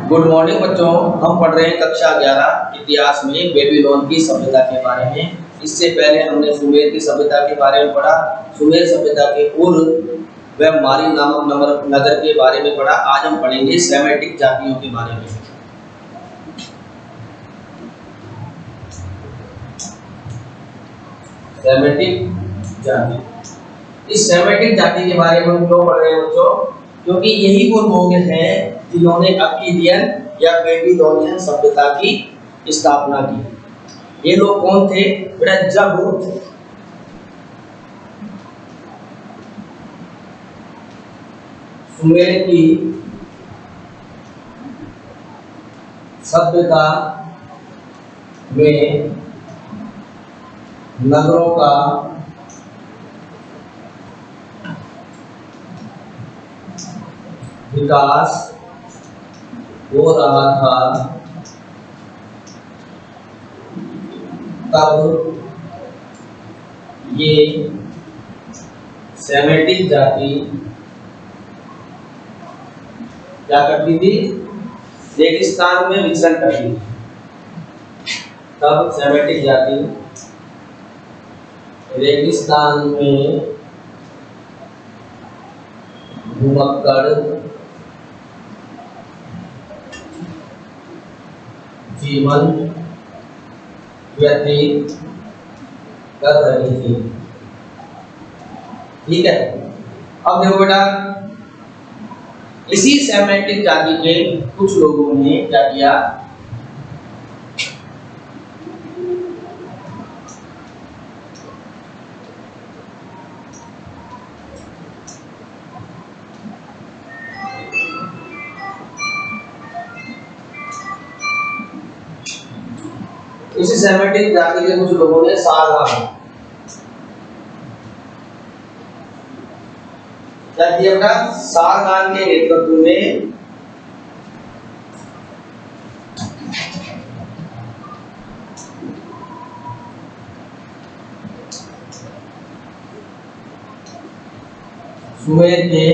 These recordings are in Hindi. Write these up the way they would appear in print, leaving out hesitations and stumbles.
गुड मॉर्निंग बच्चों। हम पढ़ रहे हैं कक्षा 11 इतिहास में बेबीलोन की सभ्यता के बारे में। इससे पहले हमने सुमेर की सभ्यता के बारे में पढ़ा। सुमेर सभ्यता के पूर्व व मारी नामक नगर के बारे में पढ़ा। आज हम पढ़ेंगे सेमेटिक जातियों के बारे में। सेमेटिक जाति, इस सेमेटिक जाति के बारे में हम क्यों पढ़ रहे हैं बच्चों? क्योंकि यही वो लोग हैं जिन्होंने अक्कीदियन या बेबीलोनियन सभ्यता की स्थापना की। ये लोग कौन थे बेटा? जब सुमेर की सभ्यता में नगरों का विकास हो रहा था, तब ये सेमेटिक जाति क्या करती थी? रेगिस्तान में विचरण करती थी। तब सेमेटिक जाति रेगिस्तान में घुमक्कड़ जीवन व्यतीत कर रही थी। ठीक है, अब देखो बेटा, इसी सेमेटिक जाति के कुछ लोगों ने क्या किया? इसी सेमेटिक जाति के कुछ लोगों ने सारनाथ क्या किया बेटा? सारनाथ के नेतृत्व में सुमेर के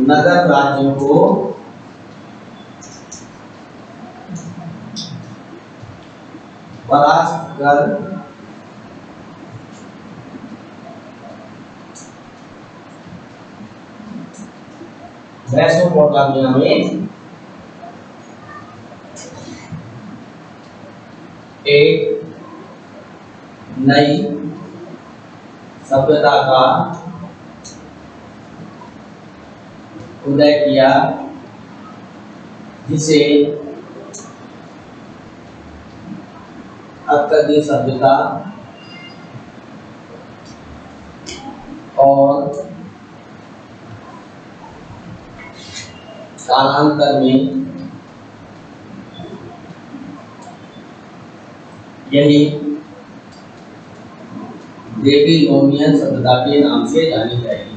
नगर राज्यों को परास्त कर मेसोपोटामिया में एक नई सभ्यता का उदय किया, जिसे अक्कादी सभ्यता और कालांतर में यही बेबीलोनियन सभ्यता के नाम से जानी जाएगी।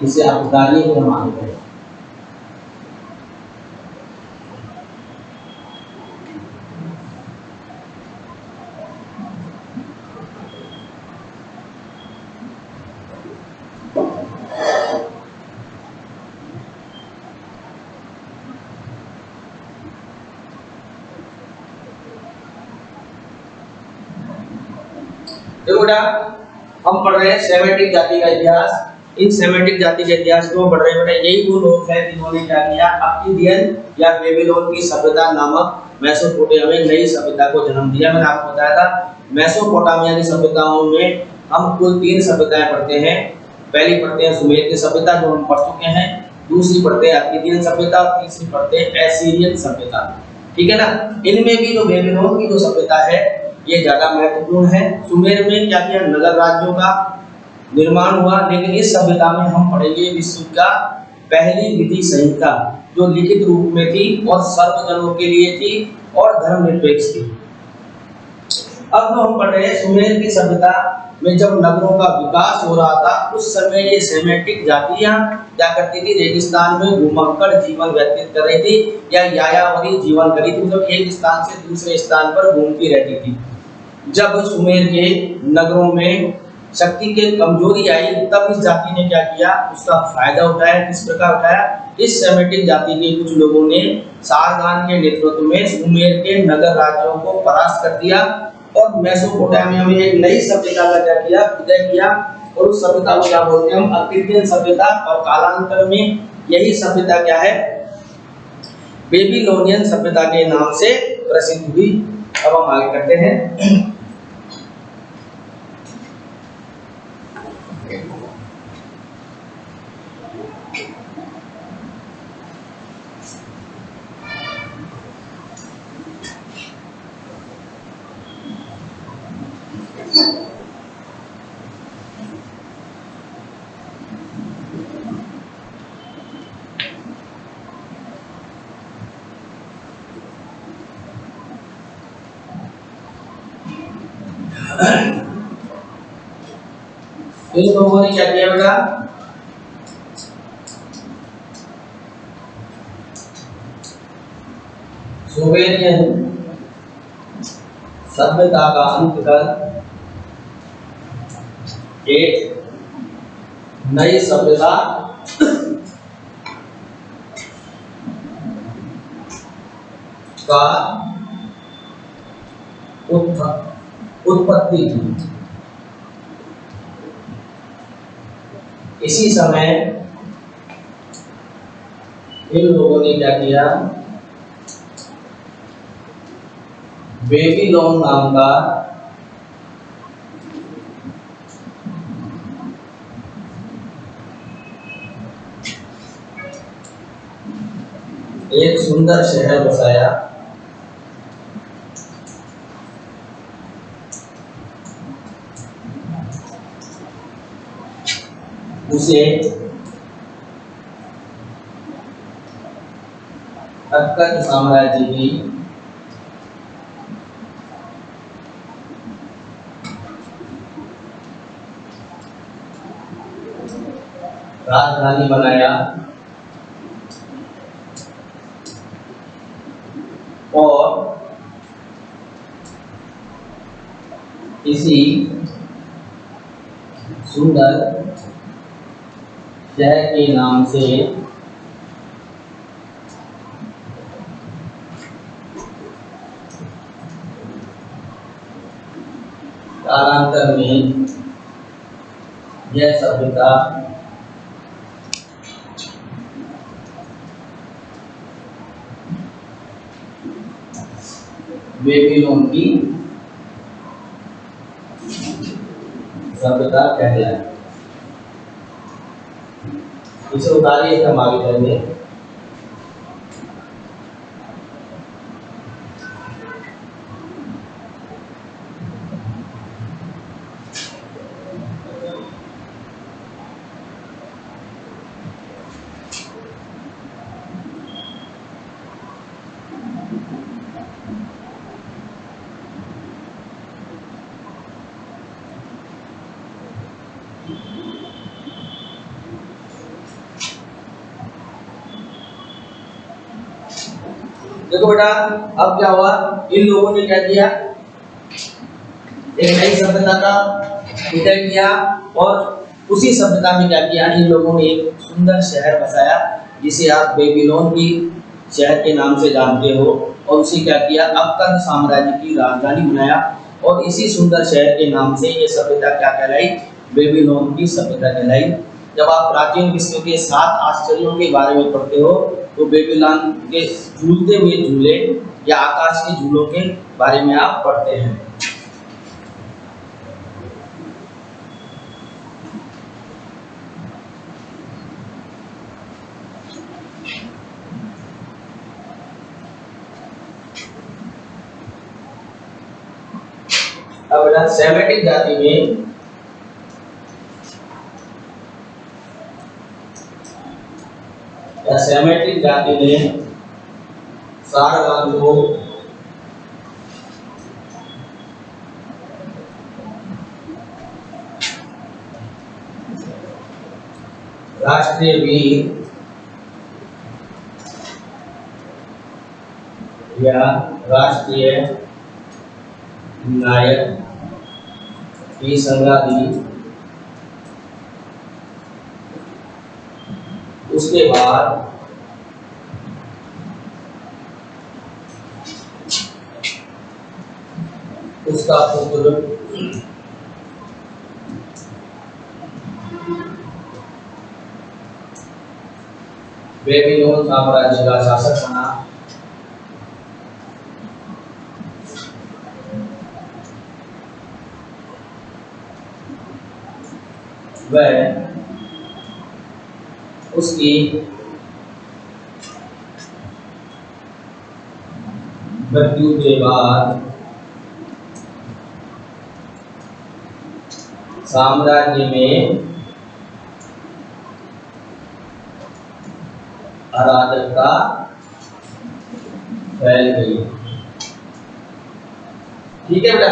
इसे अफगानी में मानते हैं। देखो बेटा, हम पढ़ रहे हैं सेमेटिक जाति का इतिहास। इन सेमेटिक जाति के इतिहास को पढ़ रहे हैं बेटा। यही वो लोग हैं जिन्होंने क्या किया? अक्कीदियन या बेबीलोन की सभ्यता नामक मेसोपोटामिया में नई सभ्यता को जन्म दिया। मैंने आपको बताया था मेसोपोटामिया की सभ्यताओं में हम कुल 3 सभ्यताएं पढ़ते हैं। पहली पढ़ते हैं सुमेर की सभ्यता, जो हम पढ़ चुके हैं। दूसरी पढ़ते हैं अक्कीदियन सभ्यता और तीसरी पढ़ते हैं एसीरियन सभ्यता। ठीक है ना? इनमें भी जो बेबीलोन की जो सभ्यता है ये ज्यादा महत्वपूर्ण है। सुमेर में क्या किया? नगर राज्यों का निर्माण हुआ। लेकिन इस सभ्यता में हम पढ़ेंगे विश्व का पहली विधि संहिता, जो लिखित रूप में थी और सर्वजनों के लिए थी और धर्मनिरपेक्ष थी। अब जो हम पढ़ रहे हैं सुमेर की सभ्यता में जब नगरों का विकास हो रहा था उस समय ये सेमेटिक जातियां क्या करती थी, रेगिस्तान में घुमक्कड़ जीवन व्यतीत कर रही थी या यायावरी जीवन कर रही थी, मतलब एक स्थान से दूसरे स्थान पर घूमती रहती थी। जब सुमेर के नगरों में शक्ति के कमजोरी आई तब इस जाति ने क्या किया, उसका फायदा उठाया। किस प्रकार उठाया, इस सेमेटिक जाति के कुछ लोगों ने सारगान के नेतृत्व में सुमेर के नगर राज्यों को परास्त कर दिया और मेसोपोटामिया में एक नई सभ्यता का क्या किया, उदय किया। और उस सभ्यता को क्या बोलते हैं हम, अक्टियन सभ्यता। और कालांतर में यही सभ्यता क्या है, बेबीलोनियन सभ्यता के नाम से प्रसिद्ध हुई। अब हम आगे करते हैं। इन लोगों ने क्या किया बेटा, सुमेरियन सभ्यता का अंत कर एक नई सभ्यता का उत्पत्ति की। इसी समय इन लोगों ने क्या किया, बेबीलोन नाम का एक सुंदर शहर बसाया। उसे अक्कद साम्राज्य की राजधानी बनाया और इसी सुंदर शहर के नाम से कालांतर में यह सभ्यता बेबीलोन की सभ्यता कहलाए। इसे उतारिए, हम आगे चलेंगे। देखो बेटा, अब क्या हुआ, इन लोगों ने क्या किया, एक नई सभ्यता का उदय किया और उसी सभ्यता में क्या किया, इन लोगों ने एक सुंदर शहर बसाया जिसे आप बेबीलोन की शहर के नाम से जानते हो। और उसे क्या किया, अक्कद साम्राज्य की राजधानी बनाया और इसी सुंदर शहर के नाम से ये सभ्यता क्या कहलाई, बेबीलोन की सभ्यता कहलाई। जब आप प्राचीन विश्व के 7 आश्चर्यों के बारे में पढ़ते हो तो बेबीलोन के झूलते हुए झूले या आकाश के झूलों के बारे में आप पढ़ते हैं। अब बेटा, सेमेटिक जाति में सेमेटिक जाति ने सारगान को राष्ट्रीय वीर या राष्ट्रीय नायक की संज्ञा दी। उसके बाद उसका पुत्र बेबीलोन साम्राज्य का शासक बना। वह उसकी मृत्यु के बाद साम्राज्य में अराजकता फैल गई। ठीक है बेटा,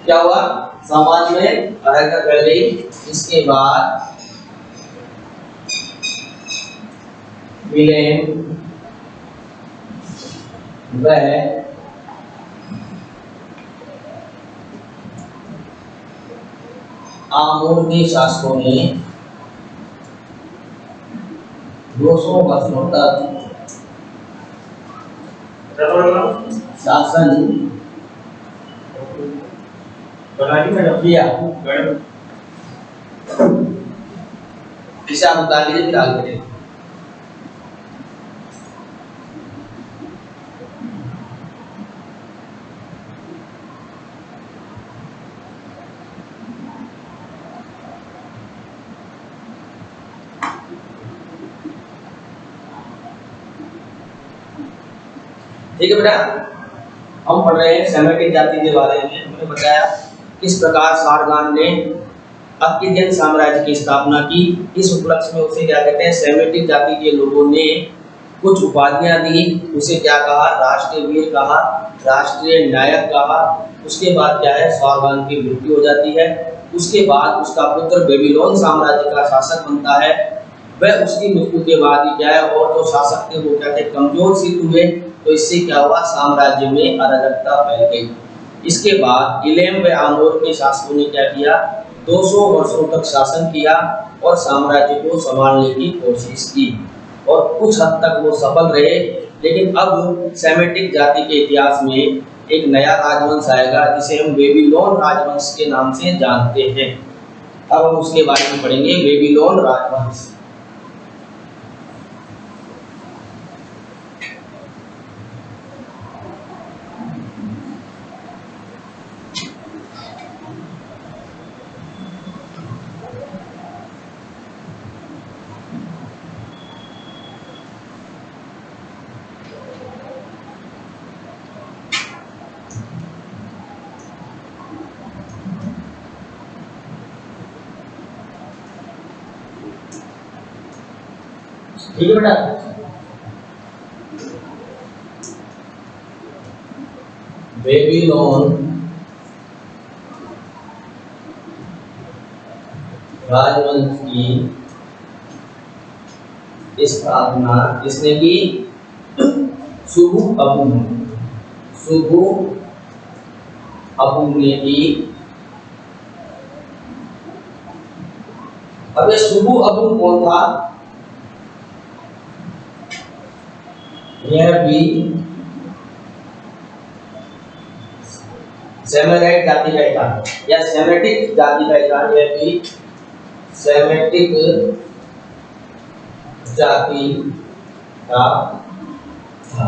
क्या हुआ? समाज में अराजकता फैल गई। इसके बाद विलेम वह आमूर के शासकों ने 200 वर्षों तक शासन किया। इसे आप बता लीजिए, फिर आगे करें। ठीक है बेटा, हम पढ़ रहे हैं सेमेटिक जाति के बारे में। हमने बताया किस प्रकार सारगान ने अक्किदियन साम्राज्य की स्थापना की। इस उपलक्ष्य में उसे क्या कहते हैं? सेमेटिक जाति के लोगों ने कुछ उपाधियां दी। उसे क्या कहा? राष्ट्रीय वीर कहा, राष्ट्रीय नायक कहा। उसके बाद क्या है? सारगान की मृत्यु हो जाती है। उसके बाद उसका पुत्र बेबीलोन साम्राज्य का शासक बनता है। वह उसकी मृत्यु के बाद ही क्या है, और जो शासक थे वो क्या थे? कमजोर सिद्ध हुए। तो इससे क्या हुआ? साम्राज्य में अराजकता फैल गई। इसके बाद इलेम व आमोर के शासकों ने क्या किया? 200 वर्षों तक शासन किया और साम्राज्य को संभालने की कोशिश की, और कुछ हद तक वो सफल रहे। लेकिन अब सेमेटिक जाति के इतिहास में एक नया राजवंश आएगा जिसे हम बेबीलोन राजवंश के नाम से जानते हैं। अब हम उसके बारे में पढ़ेंगे, बेबीलोन राजवंश। ठीक है बेटा, बेबीलोन राजवंश की स्थापना किसने की? सुबु-अबू ने की। अब ये सुबु-अबू कौन था? यह भी सेमेराइट जाति का था या सेमेटिक जाति का था। यह भी सेमेटिक जाति का था।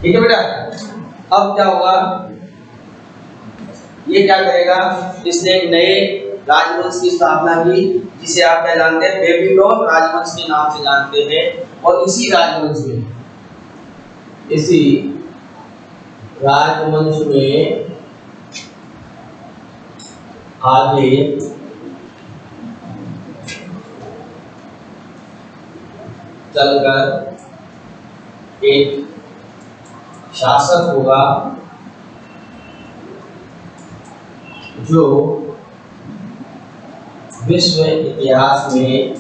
ठीक है बेटा, अब क्या होगा? ये क्या करेगा? इसने एक नए राजवंश की स्थापना की जिसे आप क्या जानते हैं? बेबीलोन राजवंश के नाम से जानते हैं। और इसी राजवंश में आगे चलकर एक शासक होगा जो विश्व इतिहास में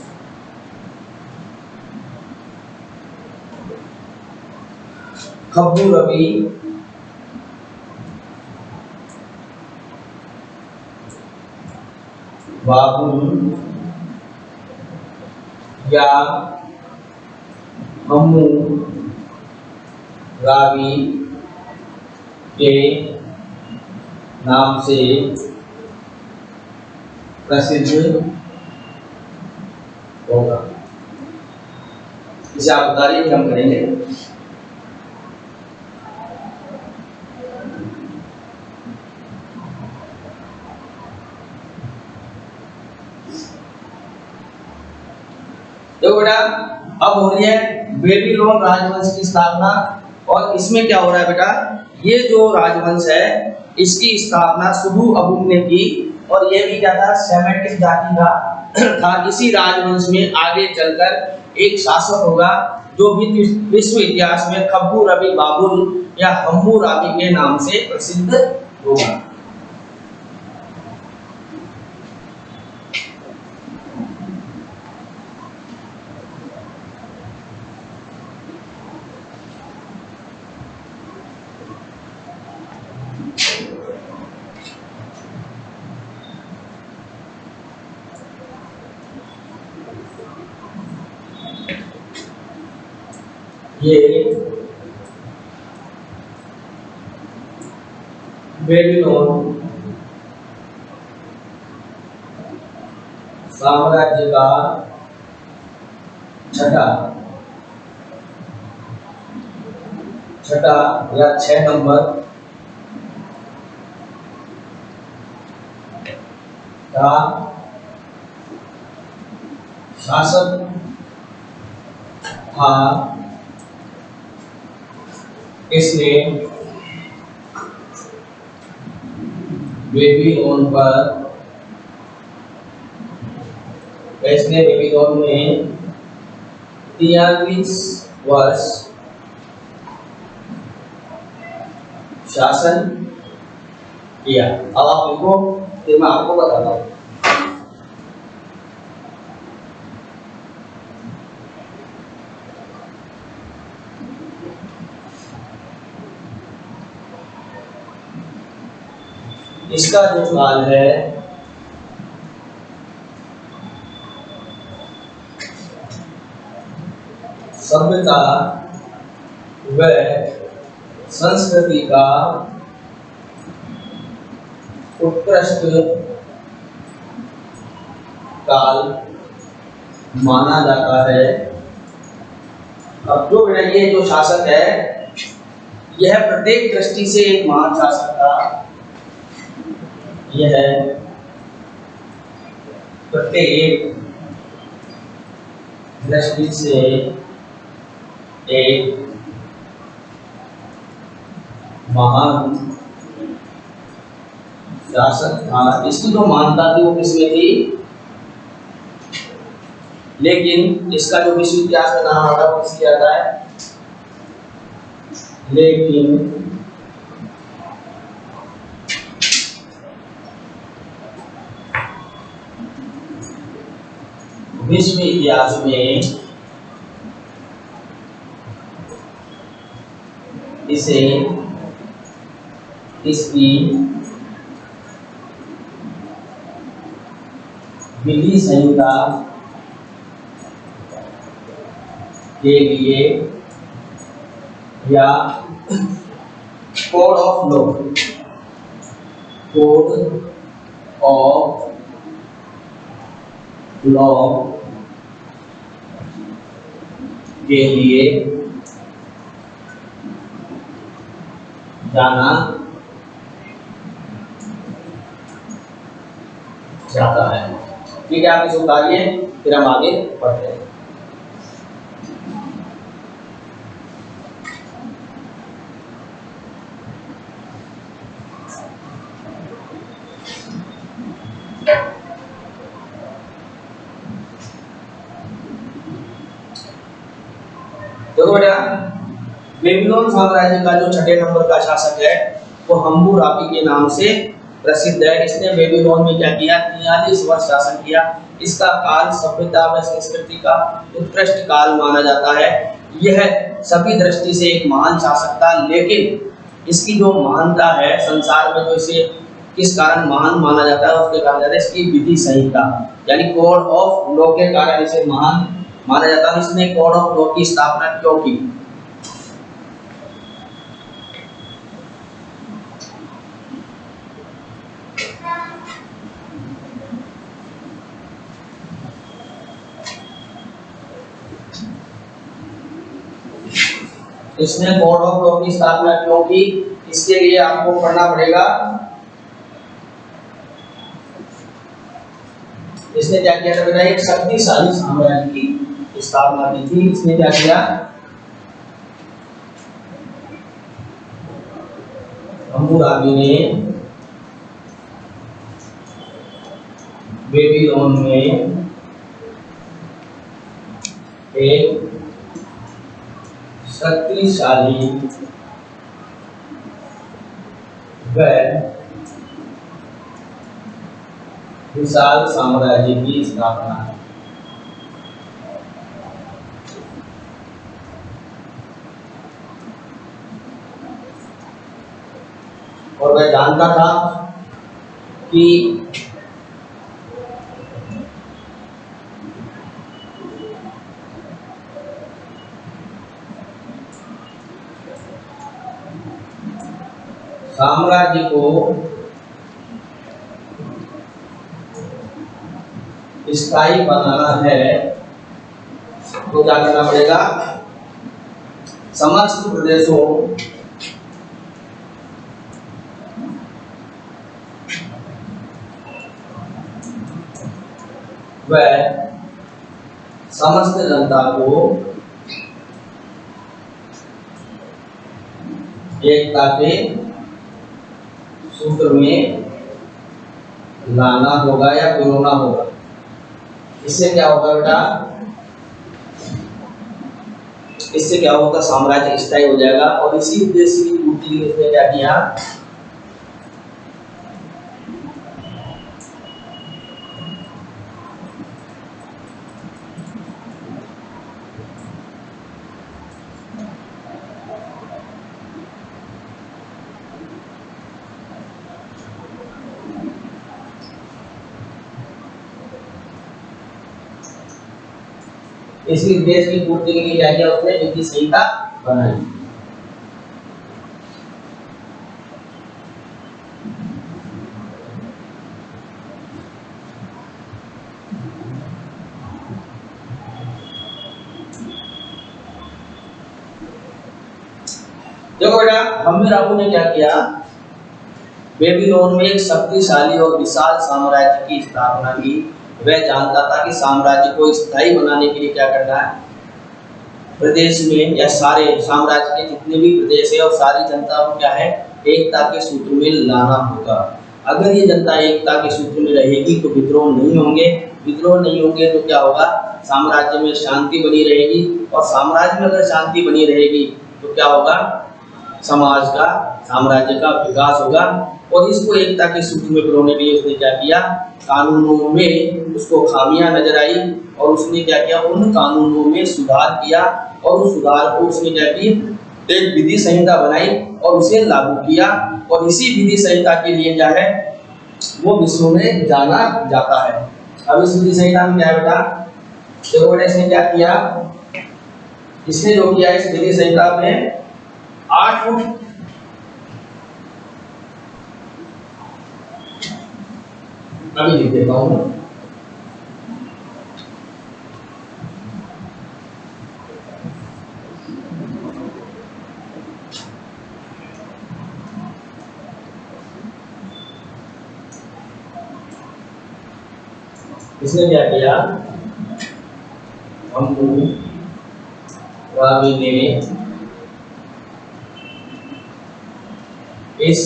खब्बू-रबी बाबुल या हम्मुराबी के नाम से प्रसिद्ध होगा। इसे आप बता रही हम करेंगे। देखो बेटा, अब हो रही है बेबीलोन राजवंश की स्थापना। और इसमें क्या हो रहा है बेटा, ये जो राजवंश है इसकी स्थापना सुदु अबुम ने की। और ये भी क्या था, सेमेटिक जाति था। इसी राजवंश में आगे चलकर एक शासक होगा जो भी विश्व इतिहास में खब्बू-रबी बाबुल या हम्मुराबी के नाम से प्रसिद्ध होगा। ये बेबीलोन साम्राज्य का छठा या 6 नंबर का शासक था। इसने बेबीलोन में 43 वर्ष शासन किया। अब आप लिखो, फिर मैं आपको बताता हूँ। इसका जो काल है सभ्यता व संस्कृति का उत्कृष्ट काल माना जाता है। अब जो ये जो शासक है यह प्रत्येक दृष्टि से एक महान शासक था। यह प्रत्येक दृष्टि से एक महान शासक था। इसकी जो मान्यता थी वो किसमें थी, लेकिन इसका जो विश्व इतिहास में नाम आता है वो किसकी आता है, लेकिन विश्व इतिहास में इसे इसकी विधि संहिता के लिए या कोड ऑफ लॉ के लिए जाना जाता है। ठीक है, आप इसे उतारिए, फिर हम आगे बढ़ते हैं। देखो बेटा, बेबीलोन साम्राज्य का जो 6ठे नंबर का शासक है वो हम्मुराबी के नाम से प्रसिद्ध है। इसने बेबीलोन में क्या किया, 43 वर्ष शासन किया। इसका काल सभ्यता व संस्कृति का उत्कृष्ट काल माना जाता है। यह सभी दृष्टि से एक महान शासक था, लेकिन इसकी जो महानता है संसार में, जो इसे किस कारण महान माना जाता है, उसके कारण जाता है इसकी विधि संहिता, यानी कोड ऑफ लॉ के कारण इसे महान माना जाता है। इसने कोड ऑफ लॉ की स्थापना क्यों की? इसने कोड ऑफ लॉ की स्थापना क्यों की? इसके लिए आपको पढ़ना पड़ेगा। इसने क्या किया था बेटा, एक शक्तिशाली साम्राज्य की स्थापना की थी। इसने क्या किया, हम्मुराबी ने बेबीलोन में एक शक्तिशाली व विशाल साम्राज्य की स्थापना है। और वह जानता था कि साम्राज्य को स्थायी बनाना है तो क्या करना पड़ेगा, समस्त प्रदेशों व समस्त जनता को एकता के सूत्र में लाना होगा या पिरोना होगा। इससे क्या होगा बेटा, इससे क्या होगा, साम्राज्य स्थायी हो जाएगा। और इसी उद्देश्य की पूर्ति के लिए उसने क्या किया, इसी उद्देश्य की पूर्ति के लिए क्या किया उसने, विधि संहिता बनाई। देखो बेटा, हम्मुराबी ने क्या किया, बेबीलोन में एक शक्तिशाली और विशाल साम्राज्य की स्थापना की। वह जानता था कि साम्राज्य को स्थायी बनाने के लिए क्या करना है, प्रदेश में या सारे साम्राज्य के जितने भी प्रदेश है और सारी जनता को क्या है, एकता के सूत्र में लाना होगा। अगर ये जनता एकता के सूत्र में रहेगी तो विद्रोह नहीं होंगे, विद्रोह नहीं होंगे तो क्या होगा, साम्राज्य में शांति बनी रहेगी। और साम्राज्य में अगर शांति बनी रहेगी तो क्या होगा, समाज का, साम्राज्य का विकास होगा। और इसको एकता के सूत्र में पिरोने के लिए उसने क्या किया, कानूनों में उसको खामियां नजर आई और उसने क्या किया, उन कानूनों में सुधार किया। और उस सुधार को उसने क्या की, एक विधि संहिता बनाई और उसे लागू किया। और इसी विधि संहिता के लिए क्या है, वो विश्व में जाना जाता है। अब इस विधि संहिता में क्या है बेटा, देखो बेटा इसने क्या किया, इसने जो किया इस विधि संहिता में 8 फुट अभी लिख देता हूं, इसने क्या किया, हम्मुराबी ने इस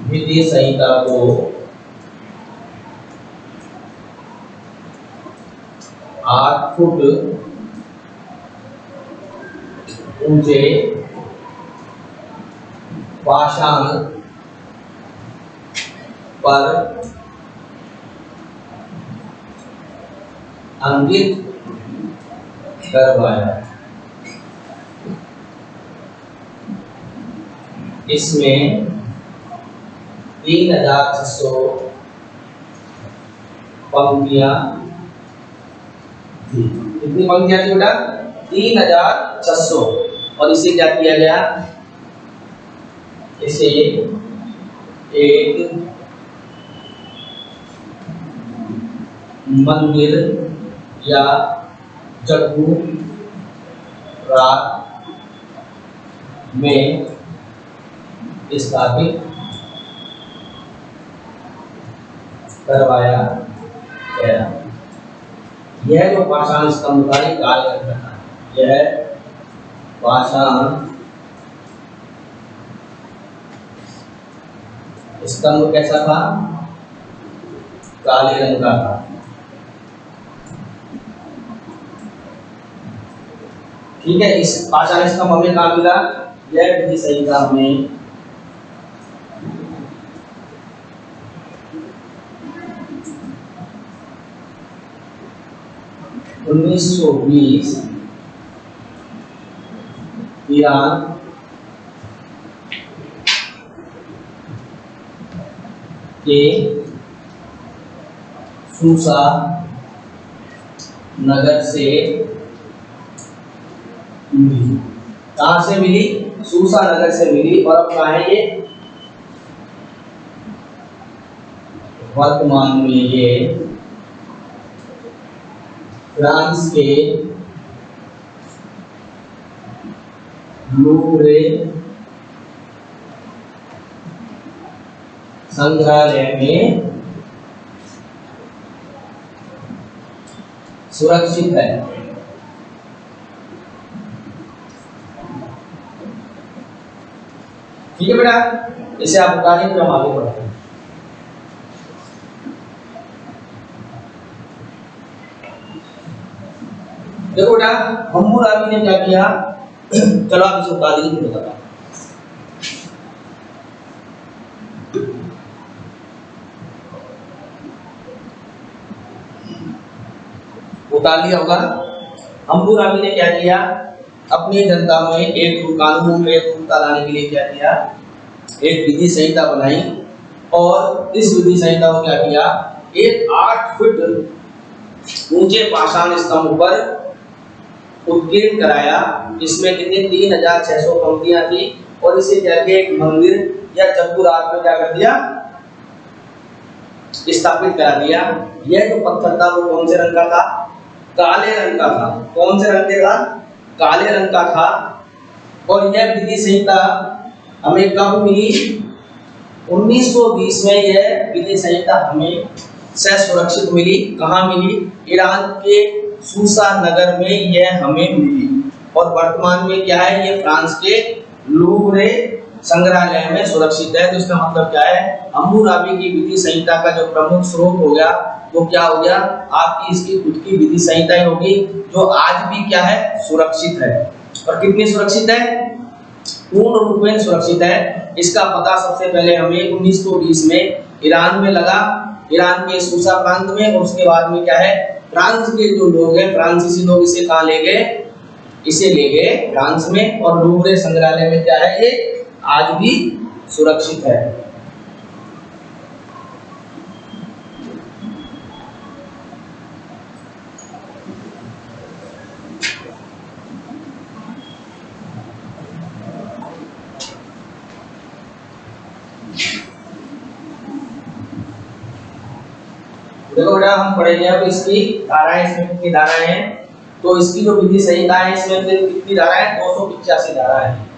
विधि संहिता को आठ फुट ऊंचे पाषाण पर अंकित करवाया। इसमें 3600 पंक्तियां थी। कितनी पंक्तियां थी बेटा? 3600। और इसे क्या किया गया? इसे एक मंदिर या चबूतरा में स्थापित करवाया गया। यह जो पाषाण स्तंभ का कार्य करता है, यह पाषाण स्तंभ कैसा था? काले रंग का था। ठीक है, इस पाषाण स्तंभ हमें कहाँ मिला? यह विधि संहिता में 1920 ईरान के सूसा नगर से मिली। कहां से मिली? सूसा नगर से मिली। और अब कहाँ है ये? वर्तमान में ये फ्रांस के लूव्रे संग्रहालय में सुरक्षित है। ठीक है बेटा, इसे आप बताने फिर हम आगे बढ़ते हैं। देखो बेटा, हम्मुराबी ने क्या किया? चलो आप इसे बता दीजिए, फिर बताता। उतार लिया होगा। हम्मुराबी ने क्या किया? अपनी जनता में एक कानून में एकरूपता लाने के लिए क्या किया? एक विधि संहिता बनाई। और इस विधि संहिता को क्या किया? एक 8 फीट ऊंचे पाषाण स्तंभ पर उत्कीर्ण कराया। इसमें कितनी 3600 पंक्तियां थी। और इसे क्या किया? एक मंदिर या चबूतरा में क्या कर दिया? स्थापित करा दिया। यह जो पत्थर था वो कौन से रंग का था? काले रंग का था। कौन से रंग का? काले रंग का था। और यह विधि संहिता हमें कब मिली? 1920 में यह विधि संहिता हमें सुरक्षित मिली। कहाँ मिली? ईरान के सूसा नगर में यह हमें मिली। और वर्तमान में क्या है? ये फ्रांस के लूव्रे संग्रहालय में सुरक्षित है। तो इसका मतलब क्या है? हम्मुराबी की विधि संहिता का जो प्रमुख स्रोत हो गया वो क्या हो गया? आपकी इसकी खुद की विधि संहिता ही होगी, जो आज भी क्या है? सुरक्षित है। और कितनी सुरक्षित है? पूर्ण रूप में सुरक्षित है। इसका पता सबसे पहले हमें 1920 में ईरान में लगा, ईरान के सूसा प्रांत में। और उसके बाद में क्या है? फ्रांस के जो लोग हैं, फ्रांसीसी लोग इसे कहाँ ले गए? इसे ले गए फ्रांस में। और लूव्रे संग्रहालय में क्या है? ये आज भी सुरक्षित है। देखो बेटा, हम पढ़ेंगे अब इसकी धाराएं। इसमें कितनी धाराएं हैं? तो इसकी जो विधि संहिता है इसमें कितनी धाराएं हैं? 285 धाराएं हैं।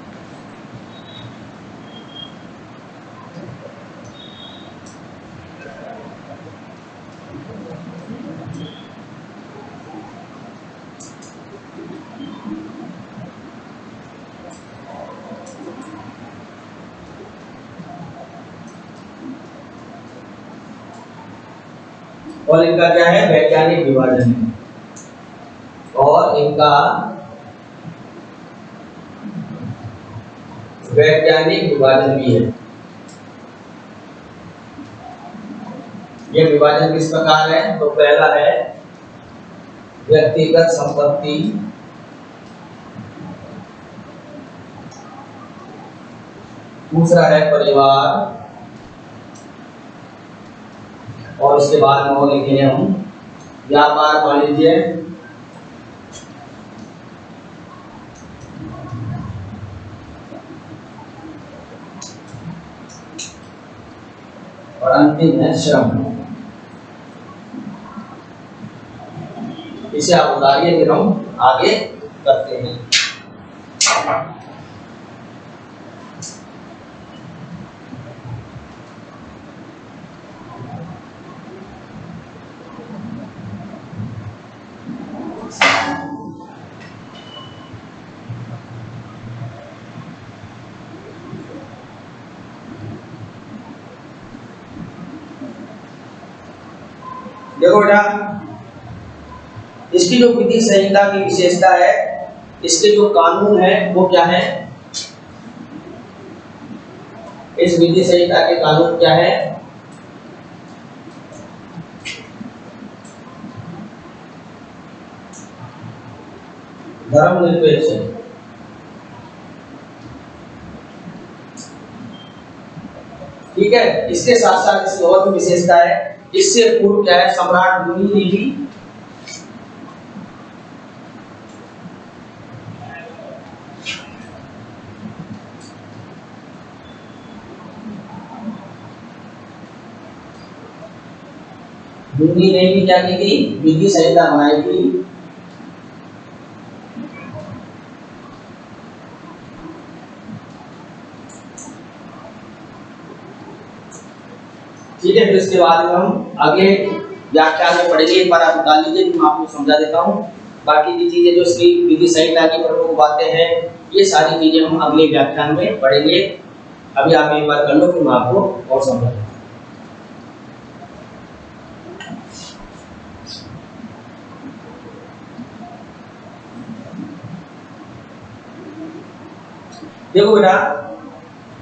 और इनका क्या है? वैज्ञानिक विभाजन है। और इनका वैज्ञानिक विभाजन भी है। ये विभाजन किस प्रकार है? तो पहला है व्यक्तिगत संपत्ति, दूसरा है परिवार, और उसके बाद में वो लिखे हैं हम व्यापार वाणिज्य, और अंतिम है श्रम। इसे आप उतारिए, फिर हम आगे करते हैं। देखो बेटा, इसकी जो विधि संहिता की विशेषता है, इसके जो कानून है वो क्या है? इस विधि संहिता के कानून क्या है? धर्मनिरपेक्ष है। ठीक है, इसके साथ साथ इसकी और भी विशेषता है। इससे पूर्व क्या है? सम्राट भूमि ने भी क्या की थी? विधि संहिता बनाई थी। ठीक है, फिर इसके बाद में हम अगले व्याख्यान में पढ़ेंगे। एक बार आप निकाल लीजिए, मैं आपको समझा देता हूँ। बाकी की चीजें जो इसकी विधि संहिता की प्रमुख बातें हैं, ये सारी चीजें हम अगले व्याख्यान में पढ़ेंगे। अभी आप एक बार कर लो, फिर मैं आपको और समझा दूँ। देखो बेटा,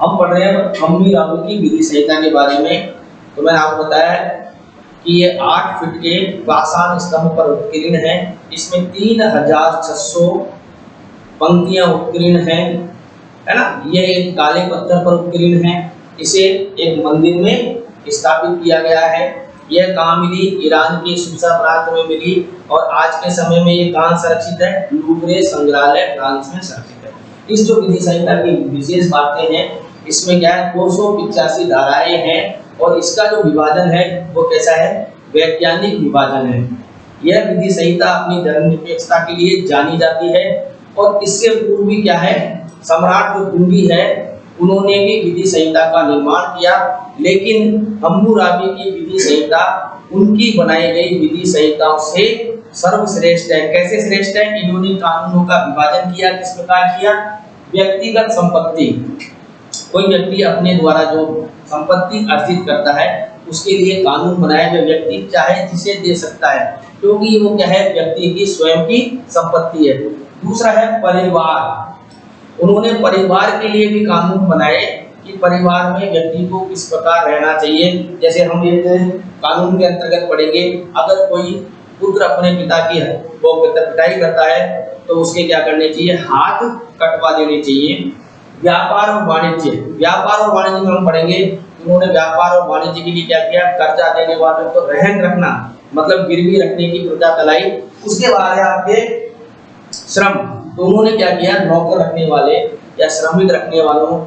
हम पढ़ रहे हैं हम्मीराबी की विधि संहिता के बारे में। तो मैंने आपको बताया कि ये 8 फीट के पाषाण स्तंभ पर उत्कीर्ण है। इसमें 3600 पंक्तियां उत्कीर्ण हैं, है ना। ये एक काले पत्थर पर उत्कीर्ण है। इसे एक मंदिर में स्थापित किया गया है। यह कहाँ मिली? ईरान के सूसा प्रांत में मिली। और आज के समय में ये कहाँ संरक्षित है? लूवरे संग्रहालय फ्रांस में संरक्षित है। इस जो विधि संहिता की विशेष बातें हैं, इसमें क्या है? 285 धाराएं हैं। और इसका जो विभाजन है वो कैसा है? वैज्ञानिक विभाजन है। यह विधि संहिता अपनी धर्मनिरपेक्षता के लिए जानी जाती है। और इससे पूर्व भी क्या है? सम्राट जो कुंडी है, उन्होंने भी विधि संहिता का निर्माण किया। लेकिन हम्मुराबी की विधि संहिता उनकी बनाई गई विधि संहिताओं से सर्वश्रेष्ठ है। कैसे श्रेष्ठ है? इन्होंने कानूनों का विभाजन किया। किस प्रकार किया? व्यक्तिगत संपत्ति, कोई व्यक्ति अपने द्वारा जो संपत्ति अर्जित करता है, उसके लिए कानून बनाया जो व्यक्ति चाहे जिसे दे सकता है, क्योंकि वो क्या है? व्यक्ति की स्वयं की संपत्ति है। दूसरा है परिवार। उन्होंने परिवार के लिए भी कानून बनाए कि परिवार में व्यक्ति को किस प्रकार रहना चाहिए। जैसे हम ये कानून के अंतर्गत पढ़ेंगे, अगर कोई पुत्र अपने पिता की वो पिटाई करता है तो उसके क्या करने चाहिए? हाथ कटवा देने चाहिए। व्यापार और वाणिज्य, व्यापार और वाणिज्य में हम पढ़ेंगे। उन्होंने व्यापार और वाणिज्य के लिए क्या किया? कर्जा देने वालों को रहन रखना, मतलब गिरवी रखने की प्रथा चलाई। उसके बाद है आपके श्रम। तो उन्होंने क्या किया? नौकर रखने वाले या श्रमिक रखने वालों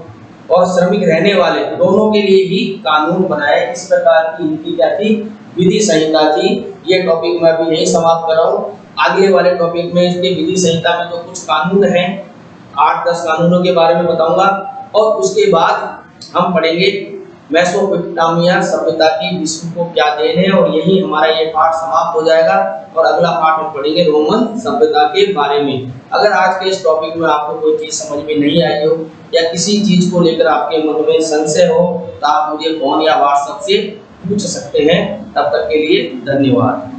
और श्रमिक रहने वाले दोनों के लिए भी कानून बनाए। इस प्रकार की इनकी क्या थी? विधि संहिता थी। ये टॉपिक मैं अभी यही समाप्त कर रहा हूँ। अगले वाले टॉपिक में इसके विधि संहिता में जो कुछ कानून हैं, 8-10 कानूनों के बारे में बताऊंगा। और उसके बाद हम पढ़ेंगे मेसोपोटामिया सभ्यता की विश्व को क्या देन है। और यही हमारा ये पाठ समाप्त हो जाएगा। और अगला पाठ हम पढ़ेंगे रोमन सभ्यता के बारे में। अगर आज के इस टॉपिक में आपको कोई चीज समझ में नहीं आई हो या किसी चीज को लेकर आपके मन में संशय हो, तो आप मुझे फोन या व्हाट्सएप से पूछ सकते हैं। तब तक के लिए धन्यवाद।